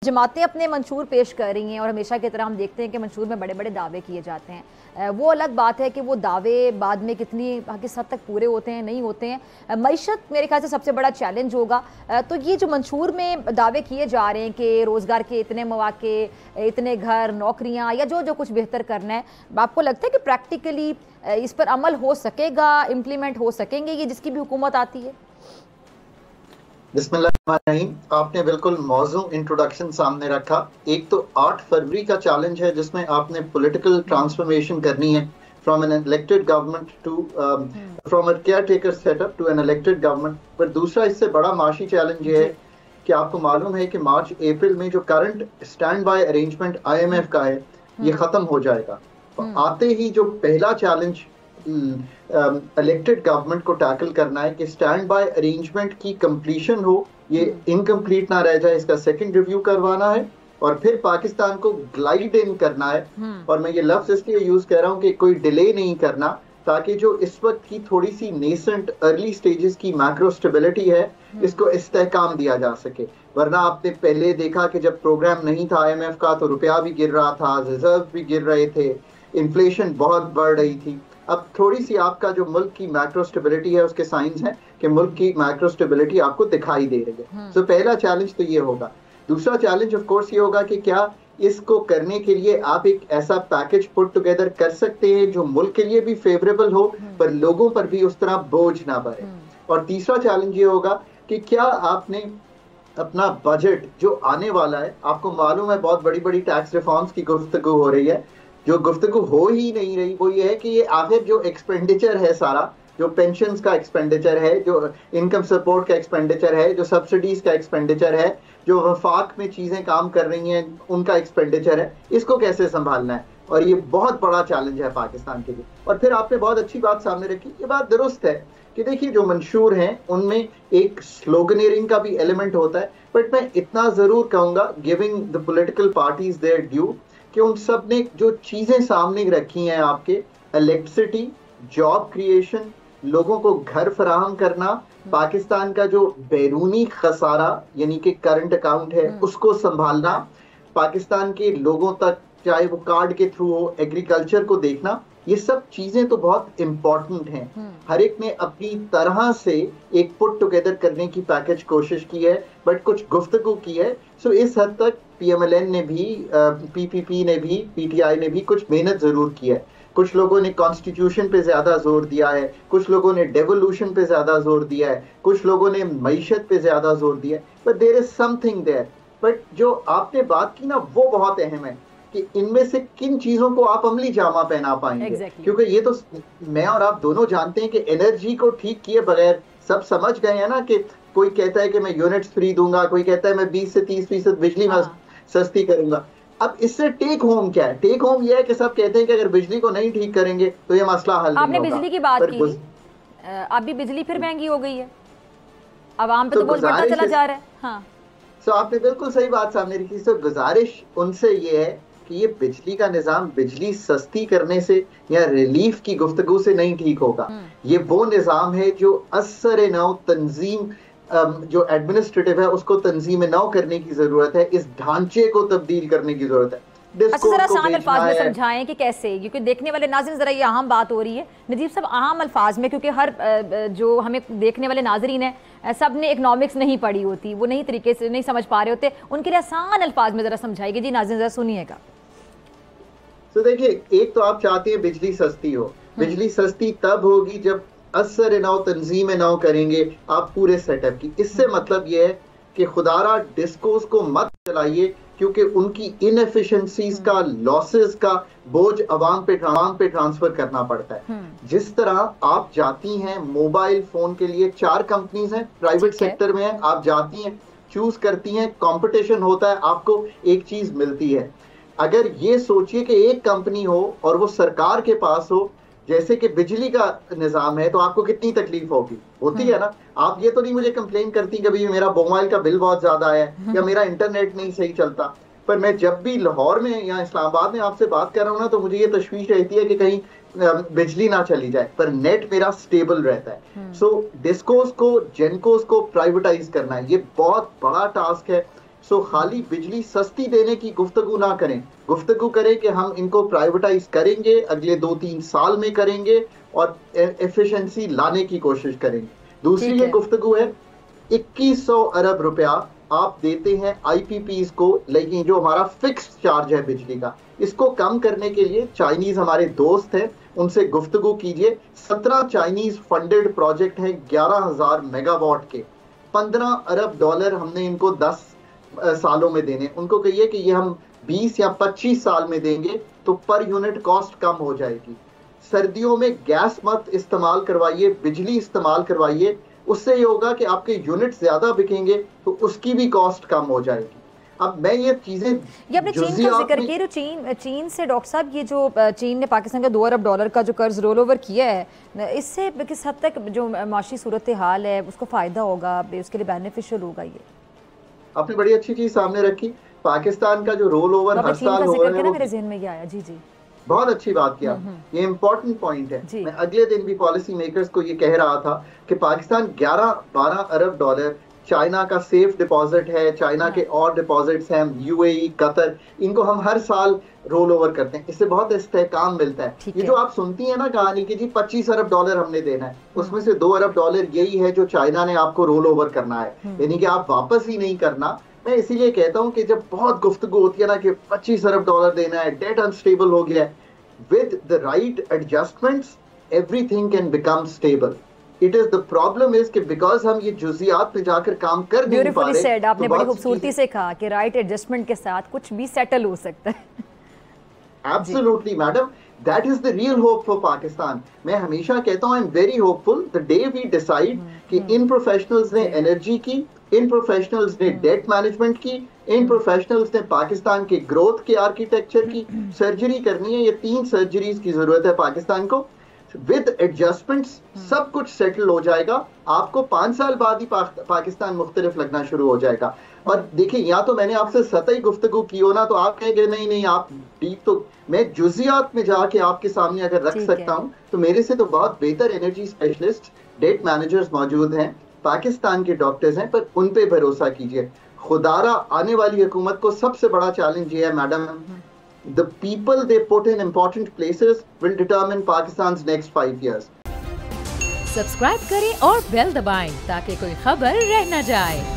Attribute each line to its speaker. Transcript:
Speaker 1: जमातें अपने मंशूर पेश कर रही हैं और हमेशा की तरह हम देखते हैं कि मंशूर में बड़े बड़े दावे किए जाते हैं। वो अलग बात है कि वो दावे बाद में कितनी किस हद तक पूरे होते हैं, नहीं होते हैं। मईशत मेरे ख्याल से सबसे बड़ा चैलेंज होगा। तो ये जो मंशूर में दावे किए जा रहे हैं कि रोज़गार के इतने मौके, इतने घर, नौकरियाँ या जो जो कुछ बेहतर करना है, आपको लगता है कि प्रैक्टिकली इस पर अमल हो सकेगा, इम्प्लीमेंट हो सकेंगे ये जिसकी भी हुकूमत आती है?
Speaker 2: बिस्मिल्लाहिर्रहमानिर्रहीम, आपने बिल्कुल मौजू इंट्रोडक्शन सामने रखा। एक तो 8 फरवरी का चैलेंज है जिसमें आपने पॉलिटिकल ट्रांसफॉर्मेशन करनी है from an elected government to from a caretaker setup to an elected government. पर दूसरा इससे बड़ा माशी चैलेंज ये है कि आपको मालूम है कि मार्च अप्रैल में जो current stand by arrangement IMF का है ये खत्म हो जाएगा। आते ही जो पहला चैलेंज इलेक्टेड गवर्नमेंट को टैकल करना है कि स्टैंड बाय अरेंजमेंट की कंप्लीशन हो, ये इनकम्प्लीट ना रह जाए, इसका सेकंड रिव्यू करवाना है और फिर पाकिस्तान को ग्लाइड इन करना है। और मैं ये लफ्ज इसलिए यूज कर रहा हूँ कि कोई डिले नहीं करना, ताकि जो इस वक्त की थोड़ी सी नेसेंट अर्ली स्टेजेस की मैक्रो स्टेबिलिटी है इसको इस्तेहकाम दिया जा सके। वरना आपने पहले देखा कि जब प्रोग्राम नहीं था IMF का तो रुपया भी गिर रहा था, रिजर्व भी गिर रहे थे, इन्फ्लेशन बहुत बढ़ रही थी। अब थोड़ी सी आपका जो मुल्क की मैक्रो स्टेबिलिटी है उसके साइंस हैं कि मुल्क की मैक्रो स्टेबिलिटी आपको दिखाई दे रही है। तो पहला चैलेंज तो ये होगा। दूसरा चैलेंज ऑफ कोर्स ये होगा कि क्या इसको करने के लिए आप एक ऐसा पैकेज पुट टुगेदर कर सकते हैं जो मुल्क के लिए भी फेवरेबल हो पर लोगों पर भी उस तरह बोझ ना पड़े। और तीसरा चैलेंज ये होगा कि क्या आपने अपना बजट जो आने वाला है, आपको मालूम है बहुत बड़ी बड़ी टैक्स रिफॉर्म्स की गुफ्तगू हो रही है, जो गुफ्तगू हो ही नहीं रही वो ये है कि ये आखिर जो एक्सपेंडिचर है सारा, जो पेंशन्स का एक्सपेंडिचर है, जो इनकम सपोर्ट का एक्सपेंडिचर है, जो सब्सिडीज का एक्सपेंडिचर है, जो वफाक में चीजें काम कर रही हैं उनका एक्सपेंडिचर है, इसको कैसे संभालना है। और ये बहुत बड़ा चैलेंज है पाकिस्तान के लिए। और फिर आपने बहुत अच्छी बात सामने रखी, ये बात दुरुस्त है कि देखिए जो मंशूर हैं उनमें एक स्लोगनेरिंग का भी एलिमेंट होता है, बट मैं इतना जरूर कहूंगा, giving the political parties there due, कि उन सब ने जो चीजें सामने रखी हैं, आपके इलेक्ट्रिसिटी, जॉब क्रिएशन, लोगों को घर फराहम करना, पाकिस्तान का जो बैरूनी खसारा यानी कि करंट अकाउंट है उसको संभालना, पाकिस्तान के लोगों तक चाहे वो कार्ड के थ्रू हो, एग्रीकल्चर को देखना, ये सब चीजें तो बहुत इंपॉर्टेंट हैं। हर एक ने अपनी तरह से एक पुट टुगेदर करने की पैकेज कोशिश की है, बट कुछ गुफ्तगू की है। सो इस हद तक PMLN ने भी, PPP ने भी, PTI ने भी कुछ मेहनत जरूर की है। कुछ लोगों ने कॉन्स्टिट्यूशन पे ज्यादा जोर दिया है, कुछ लोगों ने डेवोल्यूशन पे ज्यादा जोर दिया है, कुछ लोगों ने मईशत पे ज्यादा जोर दिया है, but there is something there. But जो आपने बात की ना वो बहुत अहम है कि इनमें से किन चीजों को आप अमली जामा पहना पाएंगे। क्योंकि ये तो मैं और आप दोनों जानते हैं कि एनर्जी को ठीक किए बगैर सब समझ गए हैं ना, कि कोई कहता है कि मैं यूनिट्स फ्री दूंगा, कोई कहता है मैं 20 से 30% बिजली में सस्ती करूंगा। अब इससे टेक होम क्या है? टेक होम ये है कि सब कहते हैं कि अगर बिजली को नहीं ठीक करेंगे तो ये मसला हल नहीं होगा।
Speaker 1: आपने बिजली की बात की, अब भी बिजली फिर महंगी हो गई है, आवाम पे तो बोझ बढ़ता चला जा रहा है। हाँ,
Speaker 2: तो आपने बिल्कुल सही बात सामने रखी। तो गुजारिश उनसे ये है कि ये बिजली का निजाम बिजली सस्ती करने से या रिलीफ की गुफ्तगू से नहीं ठीक होगा। ये वो निजाम है जो असर नौ तंजीम, जो एडमिनिस्ट्रेटिव है उसको तंजीम नौ करने की जरूरत है, इस ढांचे को तब्दील करने की जरूरत है।
Speaker 1: अच्छा, जरा आसान अल्फाज में समझाएं कि कैसे, क्योंकि देखने वाले नाज़रीन, जरा ये अहम बात हो रही है नजीब साहब, अहम अल्फाज में, क्योंकि हर जो हमें देखने वाले नाजरीन हैं सब ने इकनॉमिक्स नहीं पढ़ी होती, वो नहीं तरीके से नहीं समझ पा रहे होते, उनके लिए आसान अल्फाज में जरा समझाइए। जी नाज़रीन जरा सुनिएगा।
Speaker 2: तो देखिए, एक तो आप चाहते हैं बिजली सस्ती हो, बिजली सस्ती तब होगी जब असर नौ तंजीम नौ करेंगे आप पूरे सेटअप की। इससे मतलब यह है कि खुदारा डिस्कोस को मत चलाइए, क्योंकि उनकी इनएफिशिएंसीज का, लॉसेस का बोझ अवाम पे ट्रांसफर करना पड़ता है। जिस तरह आप जाती हैं मोबाइल फोन के लिए, 4 कंपनीज हैं प्राइवेट सेक्टर में हैं, आप जाती हैं, चूज करती हैं, कंपटीशन होता है, आपको एक चीज मिलती है। अगर ये सोचिए कि एक कंपनी हो और वो सरकार के पास हो, जैसे कि बिजली का निजाम है, तो आपको कितनी तकलीफ होती है ना। आप ये तो नहीं मुझे कंप्लेन करती कि भाई मेरा मोबाइल का बिल बहुत ज्यादा है या मेरा इंटरनेट नहीं सही चलता। पर मैं जब भी लाहौर में या इस्लामाबाद में आपसे बात कर रहा हूँ ना, तो मुझे ये तशवीश रहती है कि कहीं बिजली ना चली जाए, पर नेट मेरा स्टेबल रहता है। सो डिस्कोस को, जेनकोस को प्राइवेटाइज करना है, ये बहुत बड़ा टास्क है। सो खाली बिजली सस्ती देने की गुफ्तगू ना करें, गुफ्तगू करें कि हम इनको प्राइवेटाइज करेंगे, अगले 2-3 साल में करेंगे और एफिशिएंसी लाने की कोशिश करेंगे। दूसरी ये गुफ्तगू है 2100 अरब रुपया आप देते हैं आईपीपीज को, लेकिन जो हमारा फिक्स्ड चार्ज है बिजली का, इसको कम करने के लिए चाइनीज हमारे दोस्त हैं, उनसे गुफ्तगू कीजिए। 17 चाइनीज फंडेड प्रोजेक्ट हैं 11,000 मेगावाट के, 15 अरब डॉलर हमने इनको 10 सालों में देने। उनको कहिए कि ये हम 20 या 25 साल में देंगे तो पर यूनिट कॉस्ट कम हो जाएगी। सर्दियों में गैस मत इस्तेमाल करवाइए, बिजली इस्तेमाल करवाइए, उससे ये होगा कि आपके यूनिट ज्यादा बिकेंगे तो उसकी भी कॉस्ट कम हो जाएगी। अब मैं ये चीजें
Speaker 1: ये अपने चीन का जिक्र किया, जो चीन से डॉक्टर साहब, ये जो चीन ने पाकिस्तान का 2 अरब डॉलर का जो कर्ज रोल ओवर किया है, इससे किस हद तक जो माशी सूरत हाल है उसको फायदा होगा, उसके लिए बेनिफिशियल होगा? ये
Speaker 2: आपने बड़ी अच्छी चीज सामने रखी। पाकिस्तान का जो रोल ओवर हर साल हो रहा है,
Speaker 1: मेरे जहन में ये आया। जी जी,
Speaker 2: बहुत अच्छी बात किया, ये इंपॉर्टेंट पॉइंट है। मैं अगले दिन भी पॉलिसी मेकर्स को ये कह रहा था कि पाकिस्तान 11-12 अरब डॉलर चाइना का सेफ डिपॉजिट है, चाइना के और डिपॉजिट्स हैं, यूएई, कतर, इनको हम हर साल रोल ओवर करते हैं, इससे बहुत इस्तेहकाम मिलता है। ये जो आप सुनती है ना कहानी कि जी 25 अरब डॉलर हमने देना है, उसमें से 2 अरब डॉलर यही है जो चाइना ने आपको रोल ओवर करना है, यानी कि आप वापस ही नहीं करना। मैं इसीलिए कहता हूँ कि जब बहुत गुफ्तगू होती है ना कि 25 अरब डॉलर देना है, डेट अनस्टेबल हो गया है, with the right adjustments everything can become stable. It is the problem is कि बिकॉज हम ये जुजियात पे जाकर काम कर नहीं पा रहे।
Speaker 1: सेड, आपने बड़ी खूबसूरती से कहा कि राइट एडजस्टमेंट के साथ कुछ भी सेटल हो सकता है।
Speaker 2: Absolutely madam, that is the real hope for Pakistan. मैं हमेशा कहता हूँ I am very hopeful the day we decide कि इन प्रोफेशनल्स ने एनर्जी की, इन प्रोफेशनल्स ने डेट मैनेजमेंट की, इन प्रोफेशनल्स ने पाकिस्तान के ग्रोथ के आर्किटेक्चर की सर्जरी करनी है। ये 3 सर्जरीज की जरूरत है पाकिस्तान को। विद एडजस्टमेंट्स सब कुछ सेटल हो जाएगा। आपको 5 साल बाद ही पाकिस्तान मुख्तलिफ लगना शुरू हो जाएगा। और देखिए, या तो मैंने आपसे सतही गुफ्तगू की हो ना, तो आप कहेंगे नहीं नहीं आप डीप, तो मैं जुजियात में जाके आपके सामने अगर रख सकता हूँ तो मेरे से तो बहुत बेहतर एनर्जी स्पेशलिस्ट, डेट मैनेजर्स मौजूद हैं, पाकिस्तान के डॉक्टर्स हैं, पर उन पे भरोसा कीजिए। खुदारा आने वाली हुकूमत को सबसे बड़ा चैलेंज ये है madam, the people they put in important places will determine Pakistan's next 5 years.
Speaker 3: Subscribe करें और बेल दबाएं ताकि कोई खबर रह न जाए।